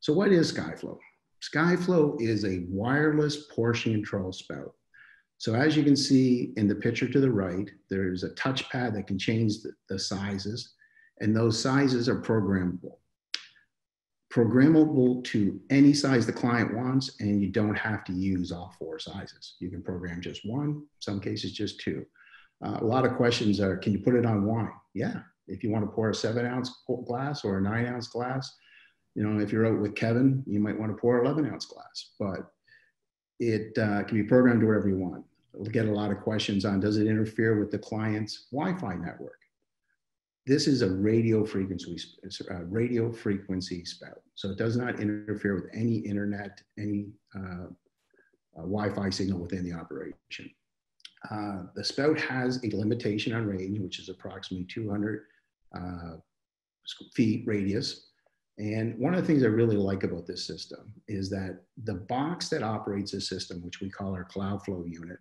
So what is SkyFlow? SkyFlow is a wireless portion control spout. So as you can see in the picture to the right, there's a touchpad that can change the sizes, and those sizes are programmable. Programmable to any size the client wants, and you don't have to use all 4 sizes. You can program just 1, some cases just 2. A lot of questions are, can you put it on wine? Yeah, if you want to pour a 7-ounce glass or a 9-ounce glass, you know, if you're out with Kevin, you might want to pour an 11-ounce glass, but it can be programmed to wherever you want. We'll get a lot of questions on, does it interfere with the client's Wi-Fi network? This is a radio frequency spout. So it does not interfere with any internet, any Wi-Fi signal within the operation. The spout has a limitation on range, which is approximately 200 feet radius. And one of the things I really like about this system is that the box that operates the system, which we call our CloudFlow unit,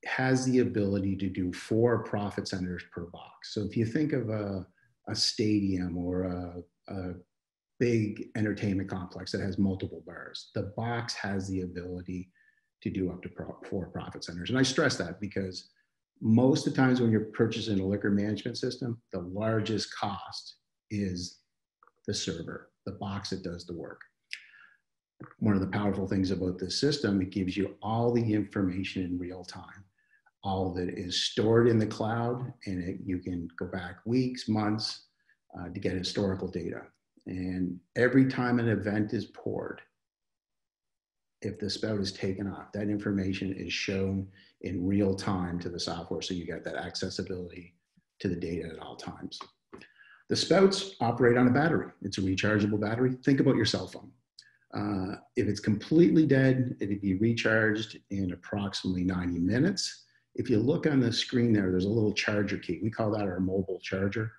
has the ability to do 4 profit centers per box. So if you think of a stadium or a big entertainment complex that has multiple bars, the box has the ability to do up to 4 profit centers. And I stress that because most of the times when you're purchasing a liquor management system, the largest cost is the server, the box that does the work. One of the powerful things about this system, it gives you all the information in real time. All of it is stored in the cloud, and you can go back weeks, months to get historical data. And every time an event is poured, if the spout is taken off, that information is shown in real time to the software, so you get that accessibility to the data at all times. The spouts operate on a battery. It's a rechargeable battery. Think about your cell phone. If it's completely dead, it'd be recharged in approximately 90 minutes. If you look on the screen there, there's a little charger key. We call that our mobile charger.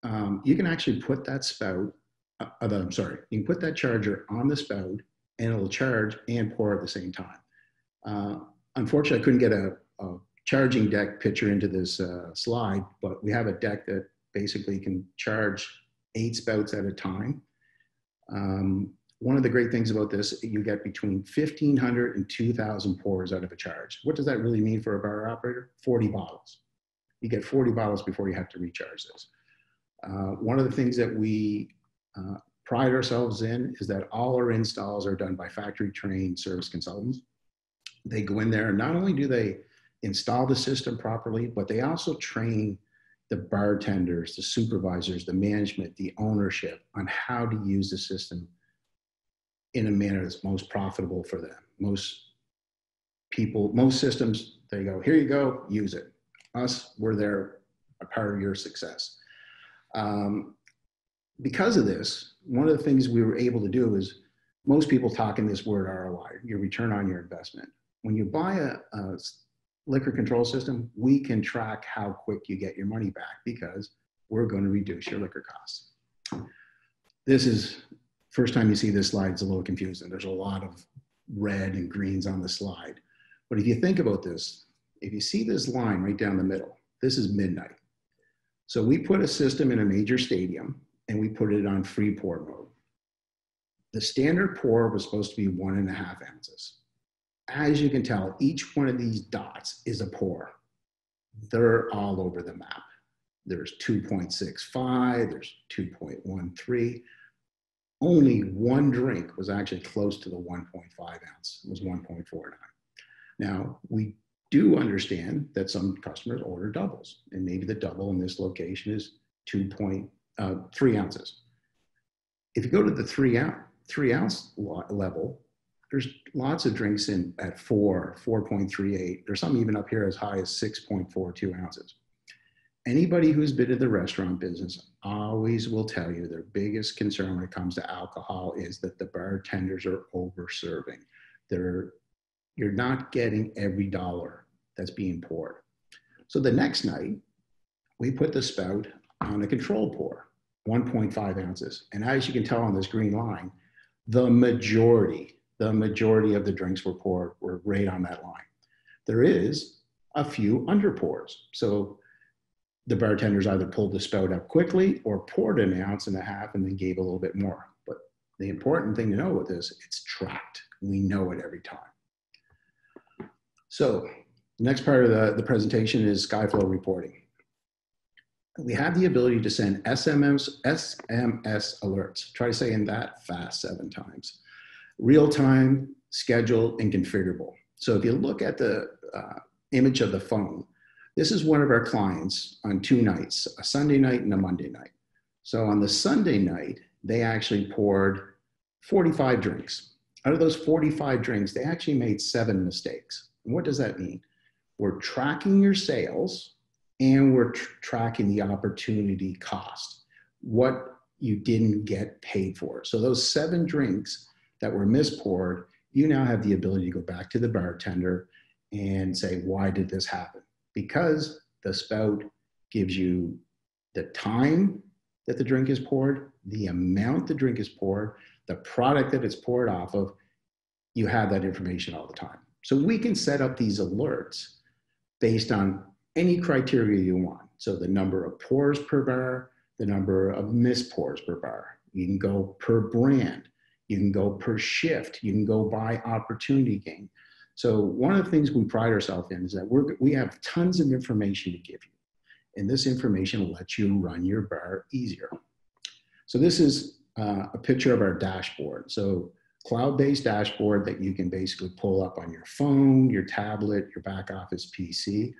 You can actually put that spout, you can put that charger on the spout and it'll charge and pour at the same time. Unfortunately, I couldn't get a charging deck picture into this slide, but we have a deck that basically can charge 8 spouts at a time. One of the great things about this, you get between 1,500 and 2,000 pours out of a charge. What does that really mean for a bar operator? 40 bottles. You get 40 bottles before you have to recharge this. One of the things that we pride ourselves in is that all our installs are done by factory trained service consultants. They go in there and not only do they install the system properly, but they also train the bartenders, the supervisors, the management, the ownership on how to use the system in a manner that's most profitable for them. Most people, most systems, they go, here you go, use it. Us, we're there, a part of your success. Because of this, one of the things we were able to do is, most people talk in this word ROI, your return on your investment. When you buy a liquor control system, we can track how quick you get your money back because we're going to reduce your liquor costs. This is, first time you see this slide, it's a little confusing. There's a lot of red and greens on the slide. But if you think about this, if you see this line right down the middle, this is midnight. So we put a system in a major stadium and we put it on free pour mode. The standard pour was supposed to be 1.5 ounces. As you can tell, each one of these dots is a pour. They're all over the map. There's 2.65, there's 2.13. Only one drink was actually close to the 1.5 ounce. It was 1.49. Now, we do understand that some customers order doubles, and maybe the double in this location is 3 ounces. If you go to the 3 ounce level, there's lots of drinks in at 4.38. There's some even up here as high as 6.42 ounces. Anybody who's been in the restaurant business always will tell you their biggest concern when it comes to alcohol is that the bartenders are over-serving. You're not getting every dollar that's being poured. So the next night, we put the spout on a control pour, 1.5 ounces. And as you can tell on this green line, the majority of the drinks were poured were right on that line. There is a few under pours. So the bartenders either pulled the spout up quickly or poured 1.5 ounces and then gave a little bit more. But The important thing to know with this, it's tracked. We know it every time. So the next part of the presentation is SkyFlow reporting. We have the ability to send SMS alerts. Try saying that fast 7 times. Real-time, scheduled, and configurable. So if you look at the image of the phone, this is one of our clients on 2 nights, a Sunday night and a Monday night. So on the Sunday night, they actually poured 45 drinks. Out of those 45 drinks, they actually made 7 mistakes. And what does that mean? We're tracking your sales and we're tracking the opportunity cost, what you didn't get paid for. So those 7 drinks that were mispoured, you now have the ability to go back to the bartender and say, why did this happen? Because the spout gives you the time that the drink is poured, the amount the drink is poured, the product that it's poured off of, you have that information all the time. So we can set up these alerts based on any criteria you want. So the number of pours per bar, the number of mispours per bar. You can go per brand. You can go per shift. You can go by opportunity gain. So one of the things we pride ourselves in is that we have tons of information to give you. And this information will let you run your bar easier. So this is a picture of our dashboard. So cloud-based dashboard that you can basically pull up on your phone, your tablet, your back office PC.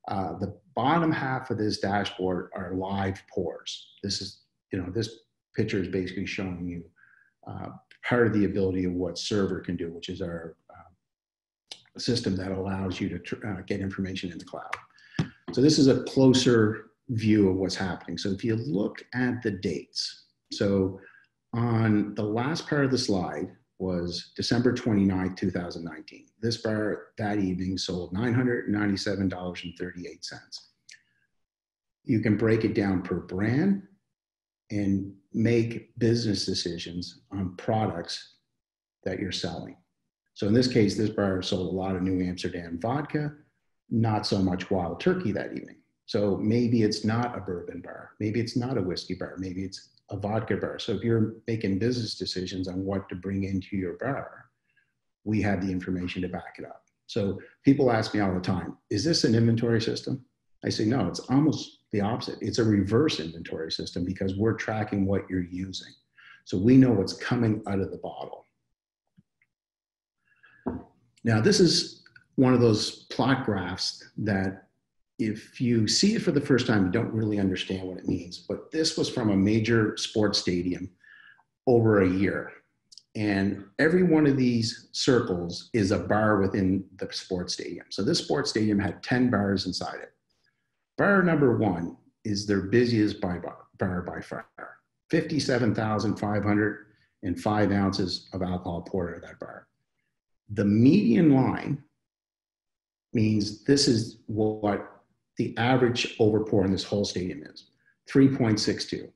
The bottom half of this dashboard are live pours. This picture is basically showing you part of the ability of what Server can do, which is our system that allows you to get information in the cloud. So this is a closer view of what's happening. So if you look at the dates, so on the last part of the slide was December 29th, 2019. This bar that evening sold $997.38. You can break it down per brand and make business decisions on products that you're selling. So in this case, this bar sold a lot of New Amsterdam vodka, not so much Wild Turkey that evening. So maybe it's not a bourbon bar. Maybe it's not a whiskey bar. Maybe it's a vodka bar. So if you're making business decisions on what to bring into your bar, we have the information to back it up. So people ask me all the time, is this an inventory system? I say, no, it's almost the opposite. It's a reverse inventory system because we're tracking what you're using. So we know what's coming out of the bottle. Now, this is one of those plot graphs that if you see it for the first time, you don't really understand what it means. But this was from a major sports stadium over a year. And every one of these circles is a bar within the sports stadium. So this sports stadium had 10 bars inside it. Bar number 1 is their busiest bar by far. 57,505 ounces of alcohol poured out of that bar. The median line means this is what the average overpour in this whole stadium is, 3.62.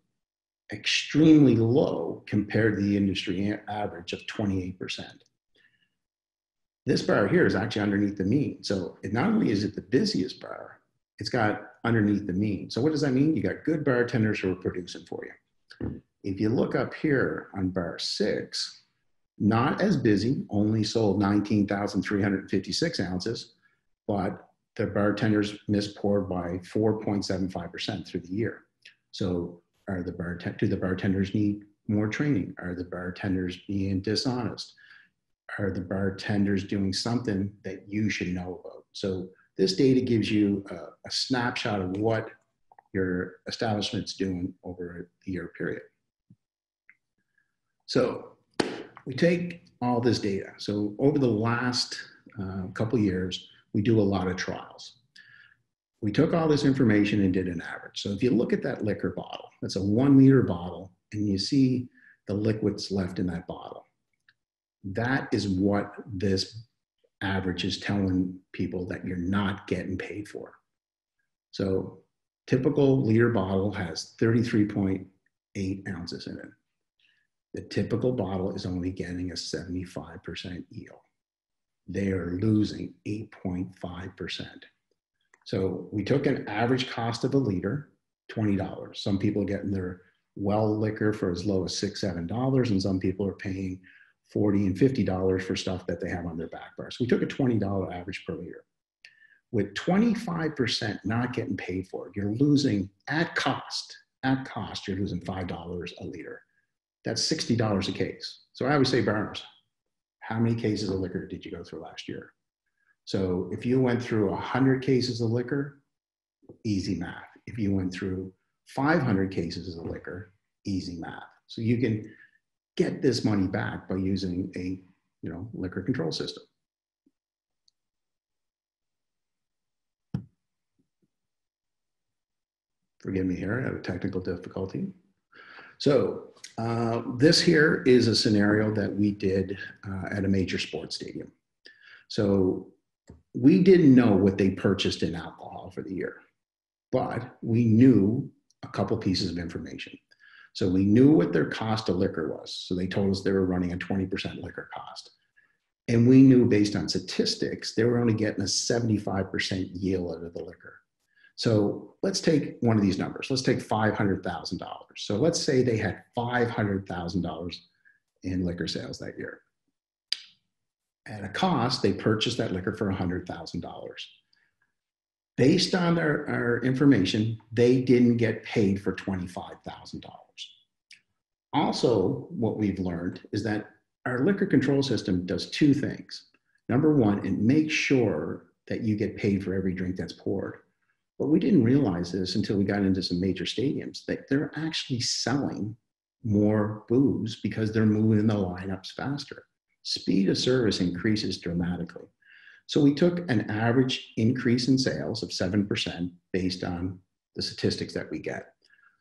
Extremely low compared to the industry average of 28%. This bar here is actually underneath the mean. So not only is it the busiest bar, it's got underneath the mean. So what does that mean? You got good bartenders who are producing for you. If you look up here on bar 6, not as busy, only sold 19,356 ounces, but the bartenders mispoured by 4.75% through the year. So do the bartenders need more training? Are the bartenders being dishonest? Are the bartenders doing something that you should know about? So this data gives you a snapshot of what your establishment's doing over a year period. So we take all this data. So over the last couple of years, we do a lot of trials. We took all this information and did an average. So if you look at that liquor bottle, that's a 1 liter bottle, and you see the liquids left in that bottle. That is what this average is telling people that you're not getting paid for. So typical liter bottle has 33.8 ounces in it. The typical bottle is only getting a 75% yield. They are losing 8.5%. So we took an average cost of a liter, $20. Some people are getting their well liquor for as low as $6, $7, and some people are paying $40 and $50 for stuff that they have on their back bar. So we took a $20 average per liter. With 25% not getting paid for, you're losing at cost, you're losing $5 a liter. That's $60 a case. So I always say, burners, how many cases of liquor did you go through last year? So if you went through 100 cases of liquor, easy math. If you went through 500 cases of liquor, easy math. So you can get this money back by using a liquor control system. Forgive me here, I have a technical difficulty. So this here is a scenario that we did at a major sports stadium. So we didn't know what they purchased in alcohol for the year, but we knew a couple pieces of information. So we knew what their cost of liquor was. So they told us they were running a 20% liquor cost. And we knew based on statistics, they were only getting a 75% yield out of the liquor. So let's take one of these numbers. Let's take $500,000. So let's say they had $500,000 in liquor sales that year. At a cost, they purchased that liquor for $100,000. Based on our information, they didn't get paid for $25,000. Also, what we've learned is that our liquor control system does two things. Number one, it makes sure that you get paid for every drink that's poured. But we didn't realize this until we got into some major stadiums, that they're actually selling more booze because they're moving the lineups faster. Speed of service increases dramatically. So we took an average increase in sales of 7% based on the statistics that we get.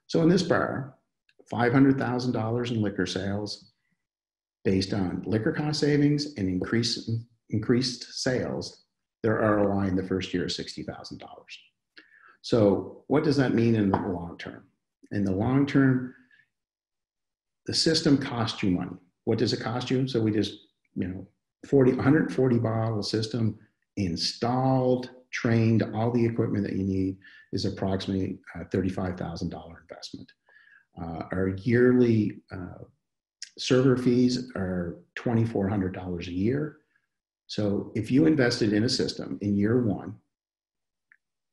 So in this bar, $500,000 in liquor sales based on liquor cost savings and increased sales, their ROI in the first year is $60,000. So what does that mean in the long term? In the long term, the system costs you money. What does it cost you? So we just, 140 bottle system installed, trained, all the equipment that you need is approximately $35,000 investment. Our yearly server fees are $2,400 a year. So if you invested in a system in year one,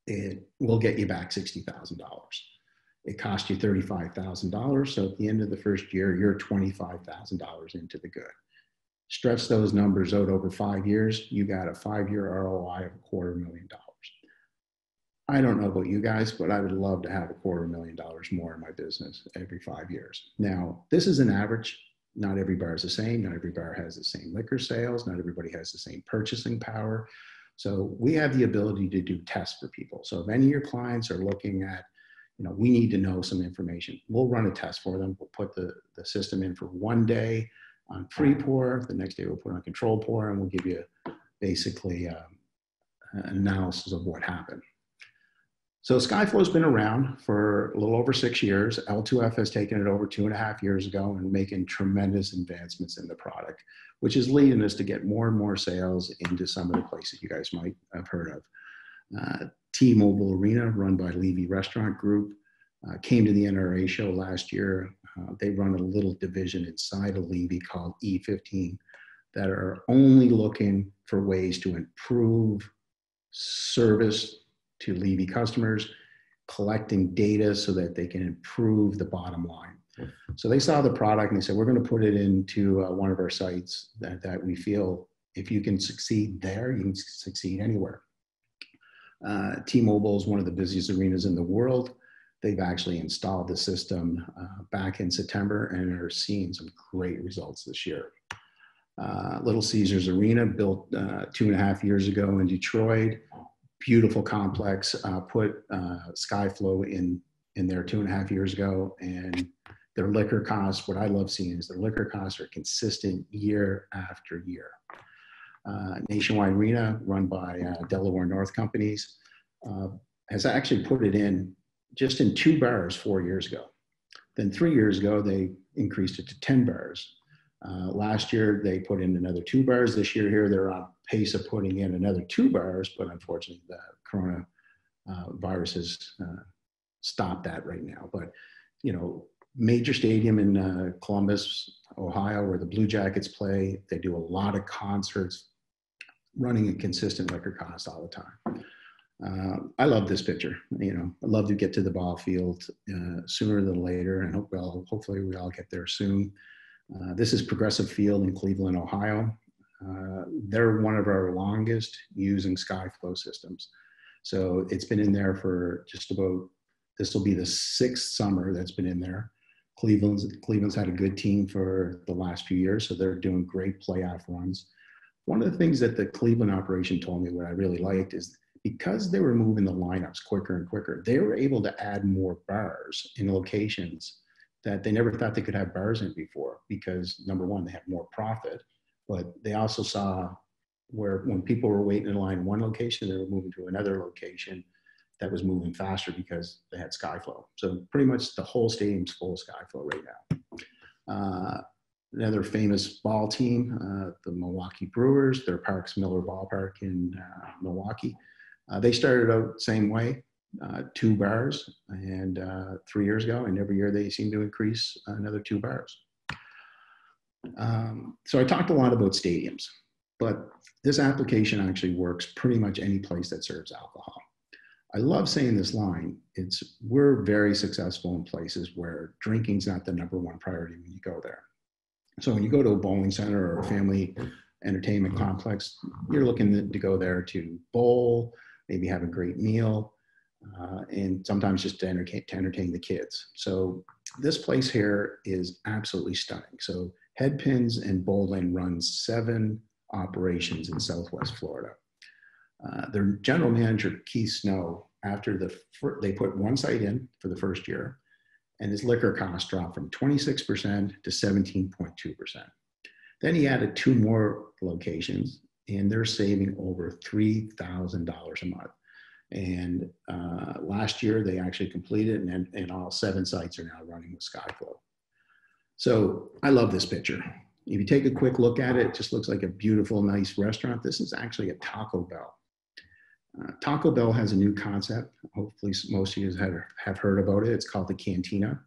it will get you back $60,000. It cost you $35,000. So at the end of the first year, you're $25,000 into the good. Stretch those numbers out over 5 years, you got a 5-year ROI of $250,000. I don't know about you guys, but I would love to have $250,000 more in my business every 5 years. Now, this is an average. Not every bar is the same. Not every bar has the same liquor sales. Not everybody has the same purchasing power. So we have the ability to do tests for people. So if any of your clients are looking at, we need to know some information, we'll run a test for them. We'll put the system in for 1 day on free pour. The next day we'll put on control pour, and we'll give you basically an analysis of what happened. So SkyFlow's been around for a little over 6 years. L2F has taken it over 2.5 years ago and making tremendous advancements in the product, which is leading us to get more and more sales into some of the places you guys might have heard of. T-Mobile Arena, run by Levy Restaurant Group, came to the NRA show last year. They run a little division inside of Levy called E15 that are only looking for ways to improve service to Levy customers, collecting data so that they can improve the bottom line. So they saw the product and they said, we're going to put it into one of our sites that we feel if you can succeed there, you can succeed anywhere. T-Mobile is one of the busiest arenas in the world. They've actually installed the system back in September and are seeing some great results this year. Little Caesars Arena, built 2.5 years ago in Detroit. Beautiful complex, put SkyFlow in there 2.5 years ago, and their liquor costs, what I love seeing is their liquor costs are consistent year after year. Nationwide Arena, run by Delaware North Companies, has actually put it in just in 2 bars 4 years ago. Then 3 years ago, they increased it to 10 bars. Last year, they put in another 2 bars. This year here, they're on pace of putting in another 2 bars, but unfortunately, the corona virus has stopped that right now. But, major stadium in Columbus, Ohio, where the Blue Jackets play. They do a lot of concerts, running a consistent liquor cost all the time. I love this picture. You know, I love to get to the ball field sooner than later, and hopefully we all get there soon. This is Progressive Field in Cleveland, Ohio. They're one of our longest using SkyFlow systems. So it's been in there for just about, this will be the 6th summer that's been in there. Cleveland's had a good team for the last few years, so they're doing great playoff runs. One of the things that the Cleveland operation told me what I really liked is because they were moving the lineups quicker and quicker, they were able to add more bars in locations that they never thought they could have bars in before, because number one, they have more profit, but they also saw where when people were waiting in line in one location, they were moving to another location that was moving faster because they had SkyFlow. So pretty much the whole stadium's full of SkyFlow right now. Another famous ball team, the Milwaukee Brewers, their Parks Miller Ballpark in Milwaukee. They started out the same way, 2 bars, and 3 years ago, and every year they seem to increase another 2 bars. So I talked a lot about stadiums, but this application actually works pretty much any place that serves alcohol. I love saying this line. We're very successful in places where drinking's not the #1 priority when you go there. So when you go to a bowling center or a family entertainment complex, you're looking to go there to bowl, maybe have a great meal, and sometimes just to entertain the kids. So this place here is absolutely stunning. So Headpins Bowling runs 7 operations in Southwest Florida. Their general manager, Keith Snow, after they put 1 site in for the first year, and his liquor costs dropped from 26% to 17.2%. Then he added 2 more locations, and they're saving over $3,000 a month. And last year, they actually completed, and all 7 sites are now running with SkyFlow. So I love this picture. If you take a quick look at it, it just looks like a beautiful, nice restaurant. This is actually a Taco Bell. Taco Bell has a new concept. Hopefully most of you have heard about it. It's called the Cantina.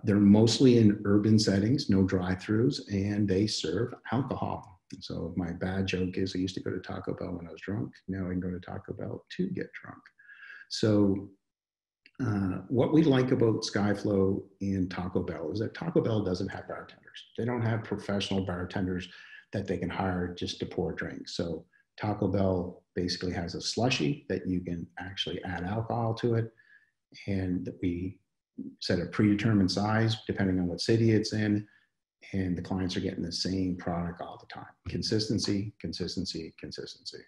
They're mostly in urban settings, no drive-throughs, and they serve alcohol. So my bad joke is I used to go to Taco Bell when I was drunk. Now I can go to Taco Bell to get drunk. So what we like about SkyFlow in Taco Bell is that Taco Bell doesn't have bartenders. They don't have professional bartenders that they can hire just to pour drinks. So Taco Bell basically has a slushie that you can actually add alcohol to it. And we set a predetermined size depending on what city it's in. And the clients are getting the same product all the time. Consistency, consistency, consistency.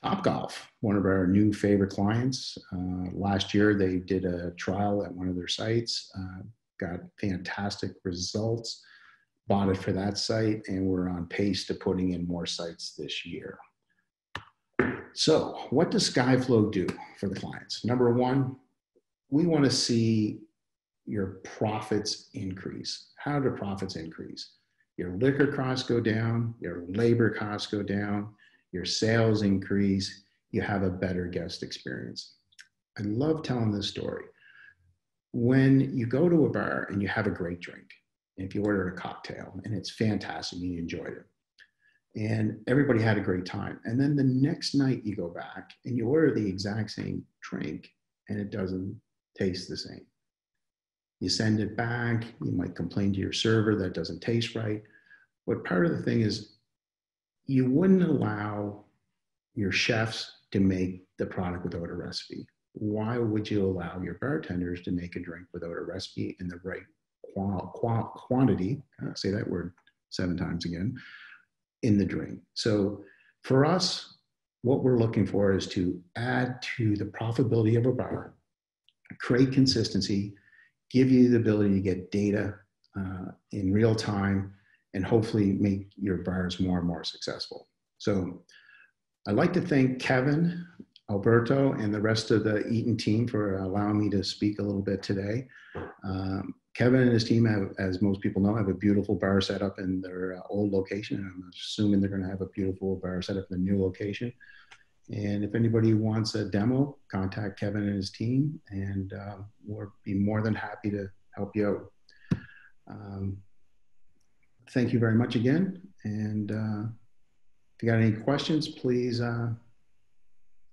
Topgolf, one of our new favorite clients. Last year, they did a trial at one of their sites, got fantastic results, bought it for that site, and we're on pace to putting in more sites this year. So what does SkyFlow do for the clients? Number one, we want to see your profits increase. How do profits increase? Your liquor costs go down, your labor costs go down, your sales increase, you have a better guest experience. I love telling this story. When you go to a bar and you have a great drink, if you ordered a cocktail and it's fantastic and you enjoyed it, and everybody had a great time, and then the next night you go back and you order the exact same drink and it doesn't taste the same. You send it back, you might complain to your server that doesn't taste right. But part of the thing is you wouldn't allow your chefs to make the product without a recipe. Why would you allow your bartenders to make a drink without a recipe in the right quantity? I'll say that word 7 times again, in the drink. So for us, what we're looking for is to add to the profitability of a bar, create consistency, give you the ability to get data in real time, and hopefully make your bars more and more successful. So I'd like to thank Kevin, Alberto, and the rest of the Eaton team for allowing me to speak a little bit today. Kevin and his team have, as most people know, have a beautiful bar set up in their old location. And I'm assuming they're going to have a beautiful bar set up in the new location. And if anybody wants a demo, contact Kevin and his team, and we'll be more than happy to help you out. Thank you very much again. And if you got any questions, please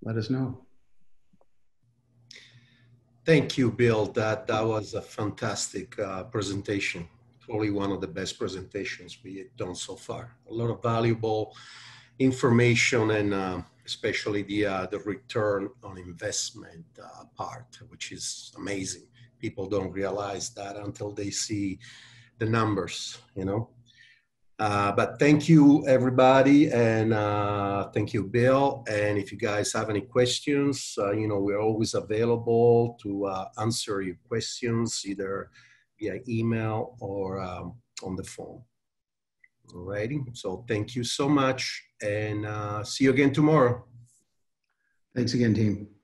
let us know. Thank you, Bill. That was a fantastic presentation. Probably one of the best presentations we've done so far. A lot of valuable information, and especially the return on investment part, which is amazing. People don't realize that until they see the numbers, you know. But thank you, everybody, and thank you, Bill. And if you guys have any questions, you know, we're always available to answer your questions, either via email or on the phone. All righty. So thank you so much, and see you again tomorrow. Thanks again, team.